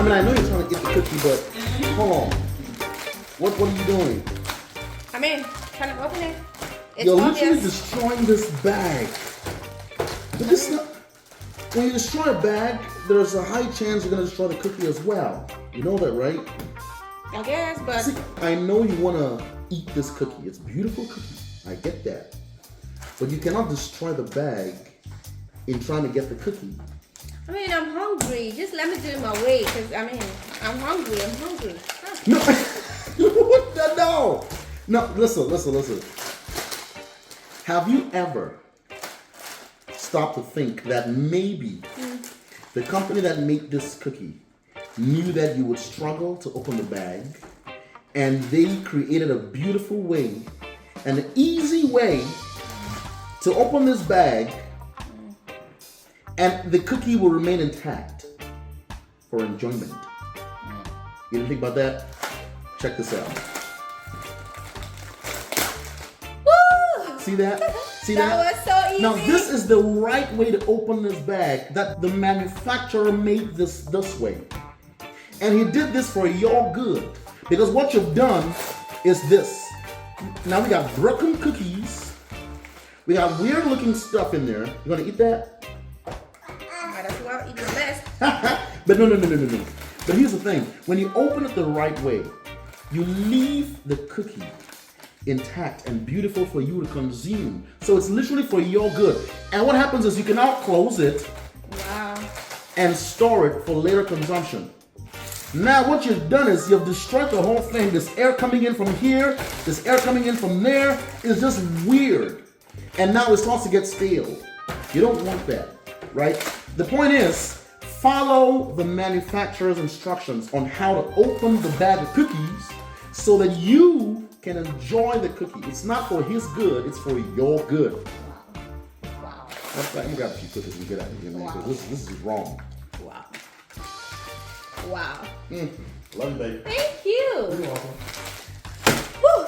mean, I know you're trying to get the cookie, but hold on. What are you doing? I mean, trying to open it. It's You're obvious. literally destroying this bag. But this not, when you destroy a bag, there's a high chance you're gonna destroy the cookie as well. You know that, right? I guess, but See, I know you wanna eat this cookie. It's a beautiful cookie. I get that. But you cannot destroy the bag in trying to get the cookie. I mean, I'm hungry. Just let me do it my way, because I mean, I'm hungry. Huh. No, listen. Have you ever stopped to think that maybe the company that made this cookie knew that you would struggle to open the bag, and they created a beautiful way, an easy way to open this bag, and the cookie will remain intact for enjoyment? You didn't think about that? Check this out. Woo! See that? See That that? was so easy. Now this is the right way to open this bag that the manufacturer made this way. And he did this for your good. Because what you've done is this. Now we got broken cookies. We got weird looking stuff in there. You gonna eat that? Might as well eat the best. But no. But here's the thing. When you open it the right way, you leave the cookie intact and beautiful for you to consume. So it's literally for your good. And what happens is you can now close it and store it for later consumption. Now what you've done is you've destroyed the whole thing. This air coming in from here, this air coming in from there is just weird. And now it starts to get stale. You don't want that, right? The point is, follow the manufacturer's instructions on how to open the bag of cookies so that you can enjoy the cookie. It's not for his good, it's for your good. Wow. Let me grab a few cookies and get out of here, man, because this is wrong. Wow. Love you, baby. Thank you. You're welcome. Whew.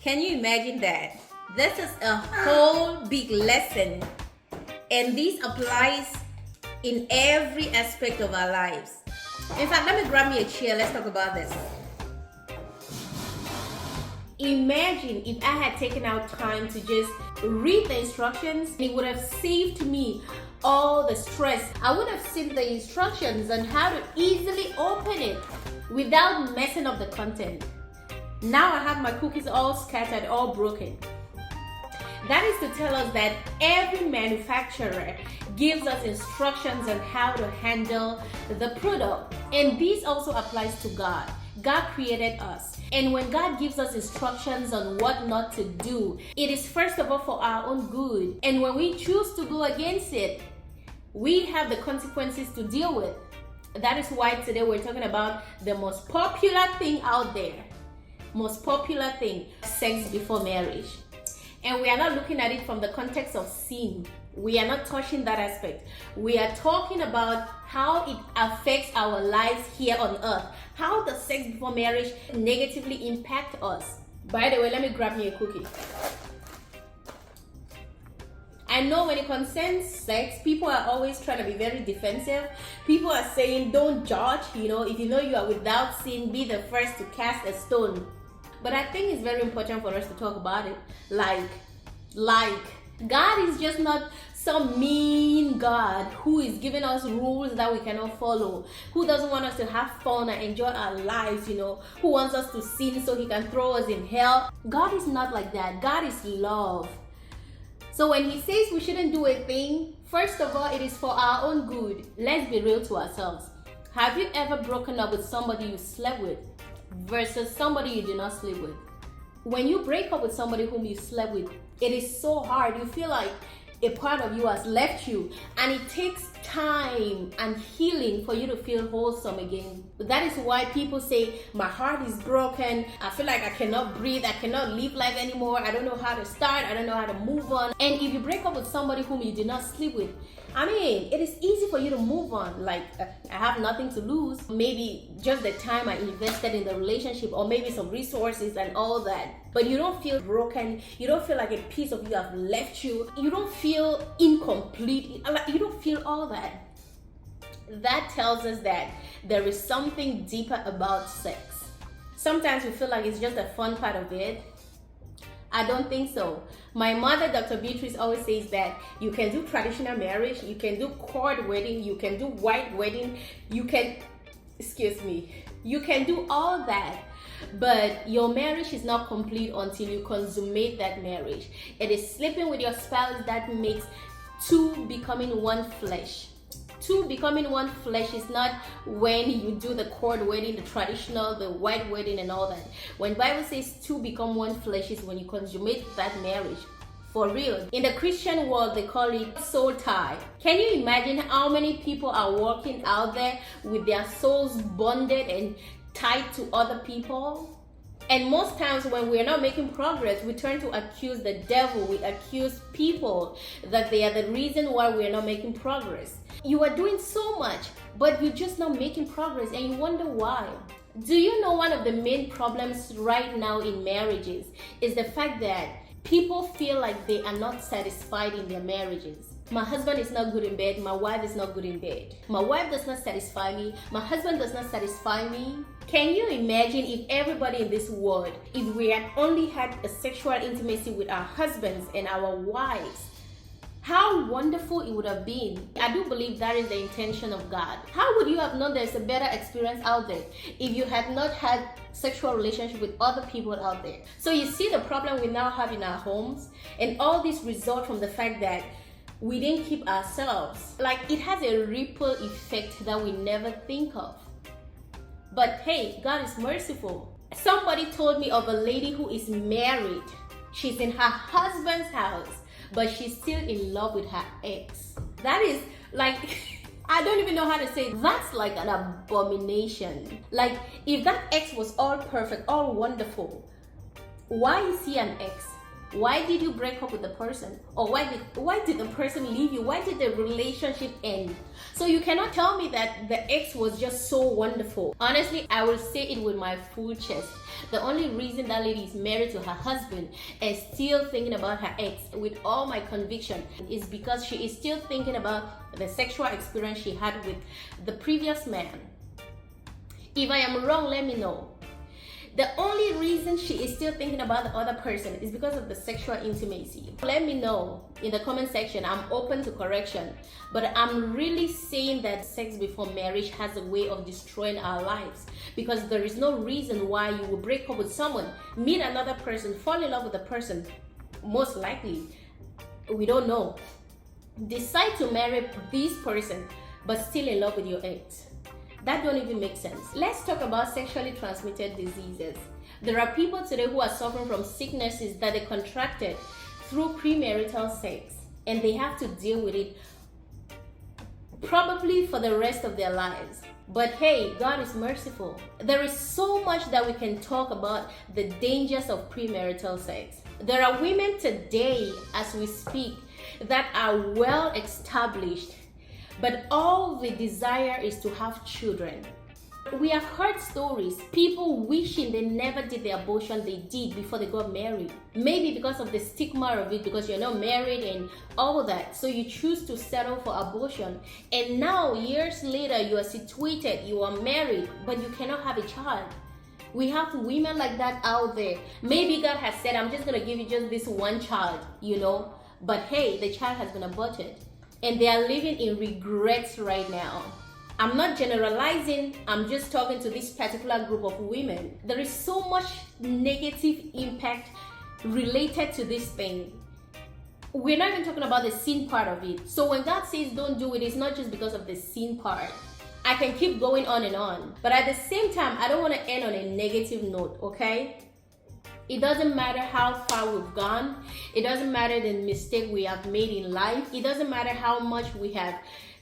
Can you imagine that? This is a whole big lesson, and this applies in every aspect of our lives. In fact, let me grab me a chair. Let's talk about this. Imagine if I had taken out time to just read the instructions. It would have saved me all the stress. I would have seen the instructions on how to easily open it without messing up the content. Now I have my cookies all scattered, all broken. That is to tell us that every manufacturer gives us instructions on how to handle the product. And this also applies to God. God created us. And when God gives us instructions on what not to do, it is first of all for our own good. And when we choose to go against it, we have the consequences to deal with. That is why today we're talking about the most popular thing out there. Most popular thing, sex before marriage. And we are not looking at it from the context of sin. We are not touching that aspect. We are talking about how it affects our lives here on earth. How does sex before marriage negatively impact us? By the way, let me grab me a cookie. I know when it concerns sex, people are always trying to be very defensive. People are saying, don't judge. If you know you are without sin, be the first to cast a stone. But I think it's very important for us to talk about it. Like, God is just not some mean God who is giving us rules that we cannot follow, who doesn't want us to have fun and enjoy our lives, who wants us to sin so he can throw us in hell. God is not like that. God is love. So when he says we shouldn't do a thing, first of all, it is for our own good. Let's be real to ourselves. Have you ever broken up with somebody you slept with versus somebody you did not sleep with? When you break up with somebody whom you slept with, it is so hard. You feel like a part of you has left you, and it takes time and healing for you to feel wholesome again. But that is why people say, my heart is broken, I feel like I cannot breathe, I cannot live life anymore, I don't know how to start, I don't know how to move on. And if you break up with somebody whom you did not sleep with, it is easy for you to move on. Like, I have nothing to lose. Maybe just the time I invested in the relationship, or maybe some resources and all that. But you don't feel broken. You don't feel like a piece of you have left you. You don't feel incomplete. You don't feel all that. That tells us that there is something deeper about sex. Sometimes we feel like it's just a fun part of it. I don't think so. My mother, Dr. Beatrice, always says that you can do traditional marriage, you can do cord wedding, you can do white wedding, you can do all that. But your marriage is not complete until you consummate that marriage. It is sleeping with your spouse that makes two becoming one flesh. Two becoming one flesh is not when you do the cord wedding, the traditional, the white wedding and all that. When Bible says two become one flesh is when you consummate that marriage. For real. In the Christian world, they call it soul tie. Can you imagine how many people are walking out there with their souls bonded and tied to other people? And most times when we're not making progress, we turn to accuse the devil. We accuse people that they are the reason why we're not making progress. You are doing so much, but you're just not making progress, and you wonder why. Do you know one of the main problems right now in marriages is the fact that people feel like they are not satisfied in their marriages? My husband is not good in bed. My wife is not good in bed. My wife does not satisfy me. My husband does not satisfy me. Can you imagine if everybody in this world, if we had only had a sexual intimacy with our husbands and our wives, how wonderful it would have been. I do believe that is the intention of God. How would you have known there's a better experience out there if you had not had sexual relationship with other people out there? So you see the problem we now have in our homes, and all this result from the fact that we didn't keep ourselves. Like, it has a ripple effect that we never think of. But hey, God is merciful. Somebody told me of a lady who is married. She's in her husband's house, but she's still in love with her ex. That is like, I don't even know how to say it. That's like an abomination. Like, if that ex was all perfect, all wonderful, why is he an ex? Why did you break up with the person? Or why did the person leave you? Why did the relationship end? So you cannot tell me that the ex was just so wonderful. Honestly, I will say it with my full chest. The only reason that lady is married to her husband and still thinking about her ex with all my conviction is because she is still thinking about the sexual experience she had with the previous man. If I am wrong, let me know. The only reason she is still thinking about the other person is because of the sexual intimacy. Let me know in the comment section. I'm open to correction. But I'm really saying that sex before marriage has a way of destroying our lives, because there is no reason why you will break up with someone, meet another person, fall in love with the person, most likely, we don't know, decide to marry this person, but still in love with your ex. That don't even make sense. Let's talk about sexually transmitted diseases. There are people today who are suffering from sicknesses that they contracted through premarital sex, and they have to deal with it probably for the rest of their lives. But hey, God is merciful. There is so much that we can talk about the dangers of premarital sex. There are women today, as we speak, that are well established, but all they desire is to have children. We have heard stories, people wishing they never did the abortion they did before they got married. Maybe because of the stigma of it, because you're not married and all that. So you choose to settle for abortion. And now, years later, you are situated, you are married, but you cannot have a child. We have women like that out there. Maybe God has said, I'm just going to give you just this one child, But hey, the child has been aborted. And they are living in regrets right now. I'm not generalizing, I'm just talking to this particular group of women. There is so much negative impact related to this thing. We're not even talking about the sin part of it. So when God says don't do it, it's not just because of the sin part. I can keep going on and on. But at the same time, I don't want to end on a negative note, okay? It doesn't matter how far we've gone. It doesn't matter the mistake we have made in life. It doesn't matter how much we have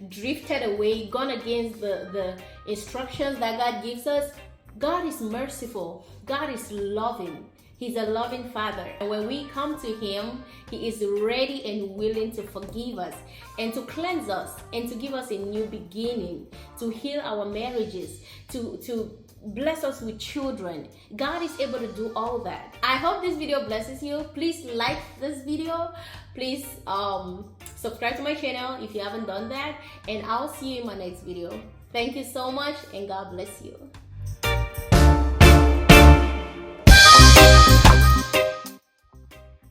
drifted away, gone against the instructions that God gives us. God is merciful. God is loving. He's a loving Father. And when we come to Him, He is ready and willing to forgive us and to cleanse us and to give us a new beginning, to heal our marriages, to bless us with children. God is able to do all that. I hope this video blesses you. Please like this video. Please subscribe to my channel if you haven't done that, and I'll see you in my next video. Thank you so much, and God bless you.